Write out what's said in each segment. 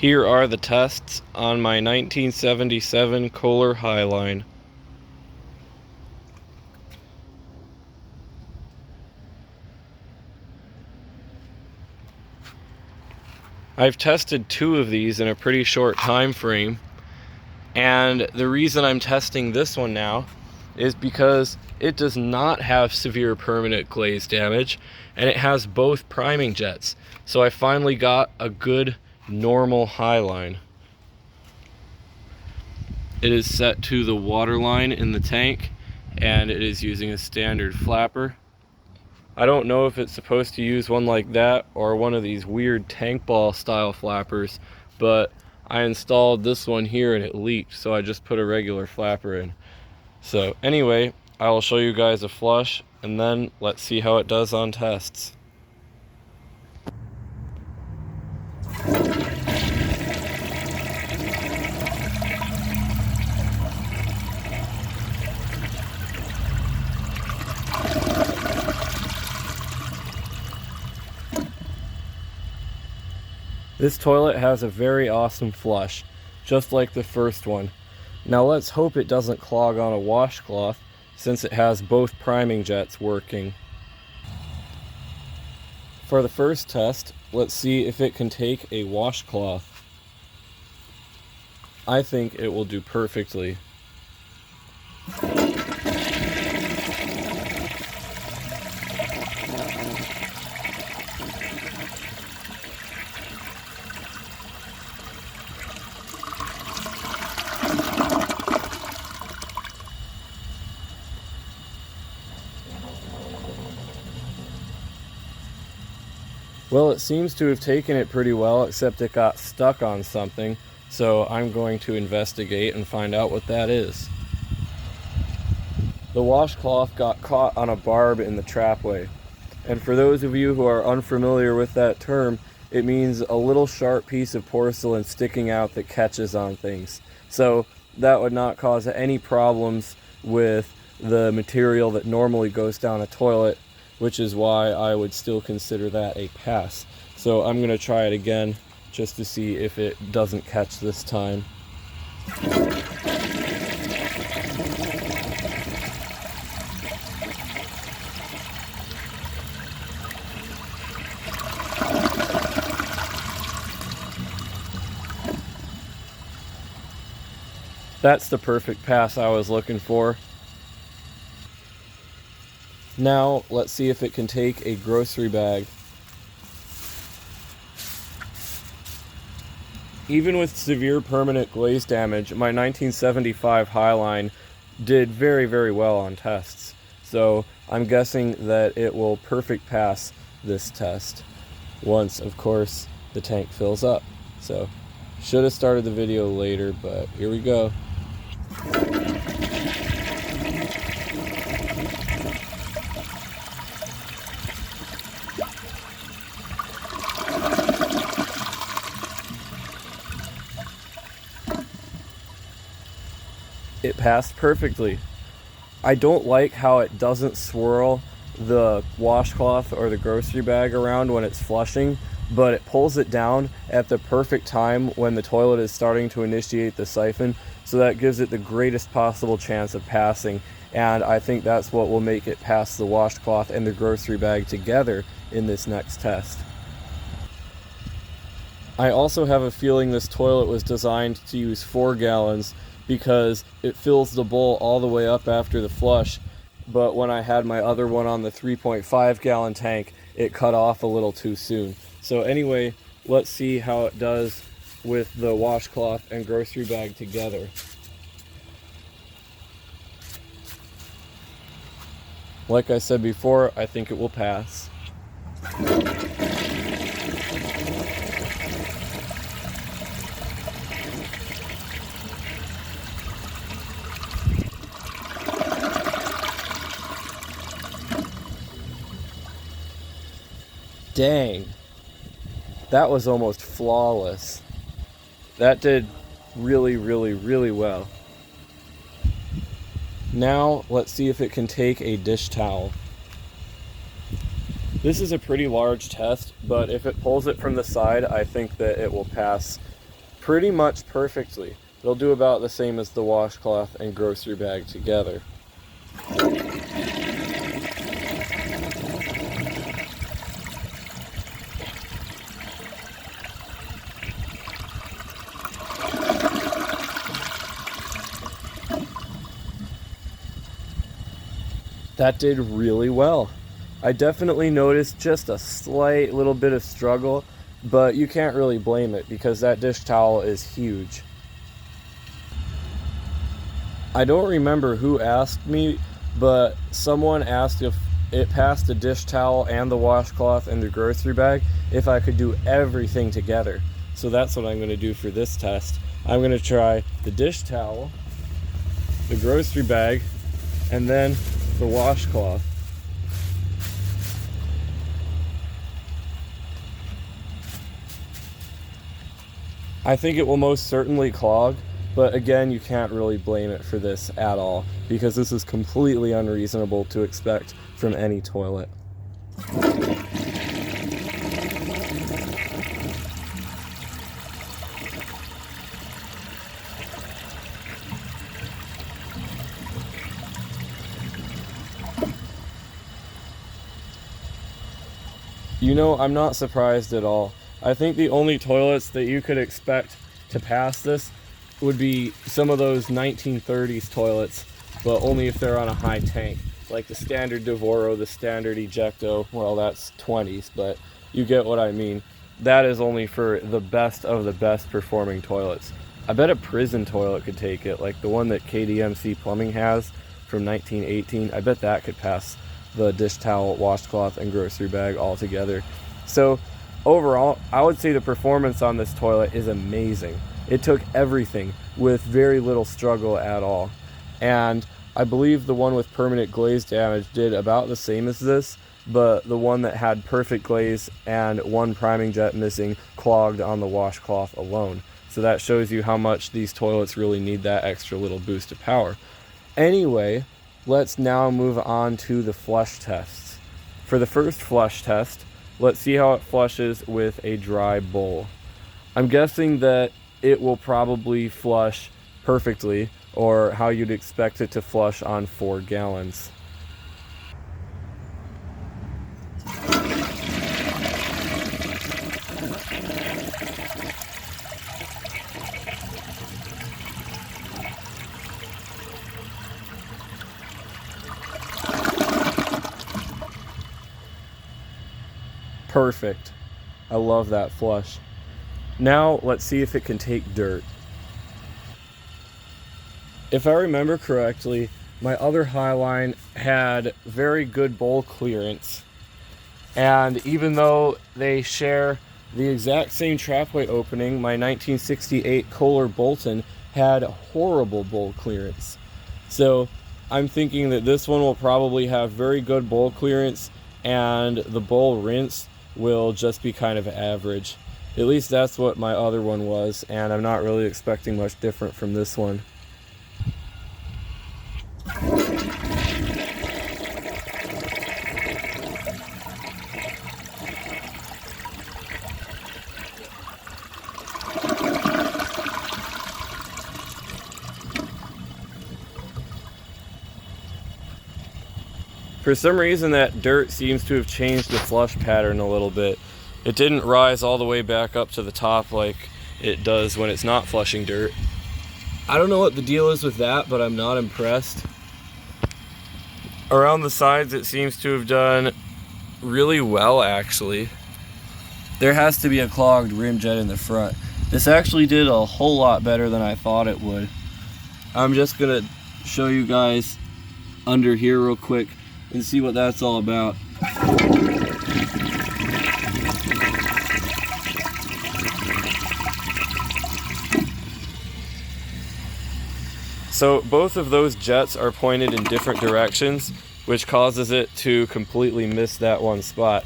Here are the tests on my 1977 Kohler Highline. I've tested 2 of these in a pretty short time frame, and the reason I'm testing this one now is because it does not have severe permanent glaze damage, and it has both priming jets. So I finally got a good normal Highline. It is set to the water line in the tank, and it is using a standard flapper. I don't know if it's supposed to use one like that or one of these weird tank ball style flappers, but I installed this one here and it leaked, so I just put a regular flapper in. So anyway, I will show you guys a flush, and then let's see how it does on tests. This toilet has a very awesome flush, just like the first one. Now let's hope it doesn't clog on a washcloth, since it has both priming jets working. For the first test, let's see if it can take a washcloth. I think it will do perfectly. Well, it seems to have taken it pretty well, except it got stuck on something, so I'm going to investigate and find out what that is. The washcloth got caught on a barb in the trapway, and for those of you who are unfamiliar with that term, it means a little sharp piece of porcelain sticking out that catches on things. So that would not cause any problems with the material that normally goes down a toilet, which is why I would still consider that a pass. So I'm going to try it again just to see if it doesn't catch this time. That's the perfect pass I was looking for. Now, let's see if it can take a grocery bag. Even with severe permanent glaze damage, my 1975 Highline did very, very well on tests. So I'm guessing that it will perfect pass this test once, of course, the tank fills up. So, should have started the video later, but here we go. It passed perfectly. I don't like how it doesn't swirl the washcloth or the grocery bag around when it's flushing, but it pulls it down at the perfect time when the toilet is starting to initiate the siphon, so that gives it the greatest possible chance of passing, and I think that's what will make it pass the washcloth and the grocery bag together in this next test. I also have a feeling this toilet was designed to use 4 gallons because it fills the bowl all the way up after the flush, but when I had my other one on the 3.5 gallon tank, it cut off a little too soon. So anyway, let's see how it does with the washcloth and grocery bag together. Like I said before, I think it will pass. Dang, that was almost flawless. That did really, really, really well. Now let's see if it can take a dish towel. This is a pretty large test, but if it pulls it from the side, I think that it will pass pretty much perfectly. It'll do about the same as the washcloth and grocery bag together. That did really well. I definitely noticed just a slight little bit of struggle, but you can't really blame it because that dish towel is huge. I don't remember who asked me, but someone asked if it passed the dish towel and the washcloth and the grocery bag if I could do everything together. So that's what I'm going to do for this test. I'm going to try the dish towel, the grocery bag, and then the washcloth. I think it will most certainly clog, but again, you can't really blame it for this at all because this is completely unreasonable to expect from any toilet. You know, I'm not surprised at all. I think the only toilets that you could expect to pass this would be some of those 1930s toilets, but only if they're on a high tank, like the standard Devoro, the standard Ejecto. Well, that's 20s, but you get what I mean. That is only for the best of the best performing toilets. I bet a prison toilet could take it, like the one that KDMC Plumbing has from 1918. I bet that could pass the dish towel, washcloth, and grocery bag all together. So overall, I would say the performance on this toilet is amazing. It took everything with very little struggle at all. And I believe the one with permanent glaze damage did about the same as this, but the one that had perfect glaze and one priming jet missing clogged on the washcloth alone. So that shows you how much these toilets really need that extra little boost of power. Anyway, let's now move on to the flush tests. For the first flush test, let's see how it flushes with a dry bowl. I'm guessing that it will probably flush perfectly, or how you'd expect it to flush on 4 gallons. Perfect. I love that flush. Now let's see if it can take dirt. If I remember correctly, my other Highline had very good bowl clearance. And even though they share the exact same trapway opening, my 1968 Kohler Bolton had horrible bowl clearance. So I'm thinking that this one will probably have very good bowl clearance and the bowl rinse will just be kind of average. At least that's what my other one was, and I'm not really expecting much different from this one. For some reason, that dirt seems to have changed the flush pattern a little bit. It didn't rise all the way back up to the top like it does when it's not flushing dirt. I don't know what the deal is with that, but I'm not impressed. Around the sides, it seems to have done really well, actually. There has to be a clogged rim jet in the front. This actually did a whole lot better than I thought it would. I'm just gonna show you guys under here real quick and see what that's all about. So both of those jets are pointed in different directions, which causes it to completely miss that one spot.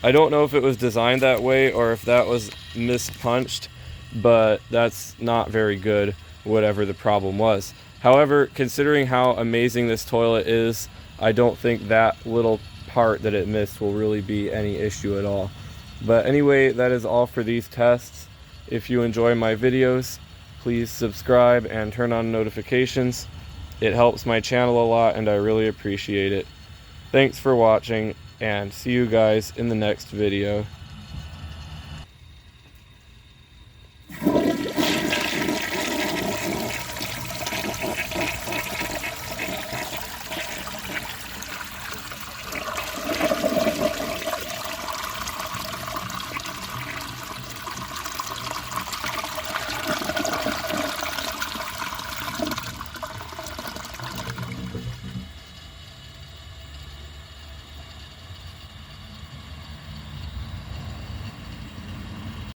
I don't know if it was designed that way or if that was mispunched, but that's not very good, whatever the problem was. However, considering how amazing this toilet is, I don't think that little part that it missed will really be any issue at all. But anyway, that is all for these tests. If you enjoy my videos, please subscribe and turn on notifications. It helps my channel a lot and I really appreciate it. Thanks for watching, and see you guys in the next video.